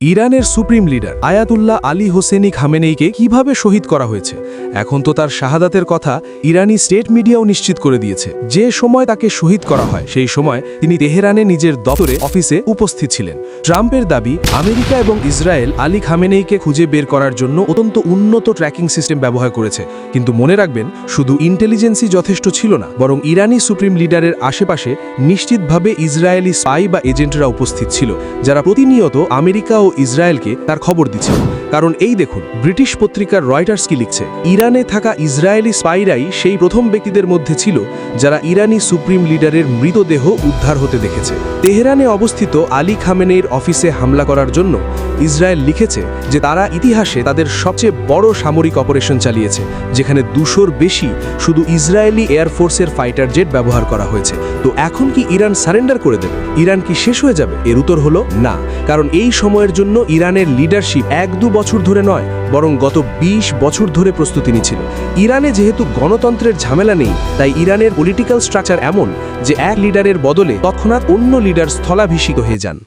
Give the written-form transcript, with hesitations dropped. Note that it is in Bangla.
ইরানের supreme leader Ayatollah Ali Hosseini খামেনেইকে কিভাবে শহীদ করা হয়েছে। এখন তো তার শাহাদাতের কথা ইরানি স্টেট মিডিয়াও নিশ্চিত করে দিয়েছে। যে সময় তাকে শহীদ করা হয় সেই সময় তিনি তেহরানে নিজের দপ্তরে অফিসে উপস্থিত ছিলেন। ট্রাম্পের দাবি, আমেরিকা এবং ইসরায়েল আলী খামেনেইকে খুঁজে বের করার জন্য অত্যন্ত উন্নত ট্র্যাকিং সিস্টেম ব্যবহার করেছে। কিন্তু মনে রাখবেন, শুধু ইন্টেলিজেন্সই যথেষ্ট ছিল না, বরং ইরানি সুপ্রিম লিডারের আশেপাশে নিশ্চিতভাবে ইসরায়েলি স্পাই বা এজেন্টরা উপস্থিত ছিল, যারা প্রতিনিয়ত আমেরিকা ও ইসরায়েলকে তার খবর দিচ্ছিল। কারণ এই দেখুন, ব্রিটিশ পত্রিকার রয়টার্স কি লিখছে, ইরানে থাকা ইসরায়েলি স্পাইরাই সেই প্রথম ব্যক্তিদের মধ্যে ছিল যারা ইরানি সুপ্রিম লিডারের মৃতদেহ উদ্ধার হতে দেখেছে। তেহরানে অবস্থিত আলী খামেনেইর অফিসে হামলা করার জন্য ইসরায়েল লিখেছে যে তারা ইতিহাসে তাদের সবচেয়ে বড় সামরিক অপারেশন চালিয়েছে, যেখানে 200-র বেশি শুধু ইসরায়েলি এয়ারফোর্সের ফাইটার জেট ব্যবহার করা হয়েছে। তো এখন কি ইরান সারেন্ডার করে দেবে? ইরান কি শেষ হয়ে যাবে? এর উত্তর হলো না। কারণ এই সময়ের জন্য ইরানের লিডারশিপ 1-2 বছর ধরে নয়, বরং গত 20 বছর ধরে প্রস্তুতি নিচ্ছিল। ইরানে যেহেতু গণতন্ত্রের ঝামেলা নেই, তাই ইরানের পলিটিক্যাল স্ট্রাকচার এমন যে এক লিডারের বদলে তৎক্ষণাৎ অন্য লিডার স্থলাভিষিক্ত হয়ে যান।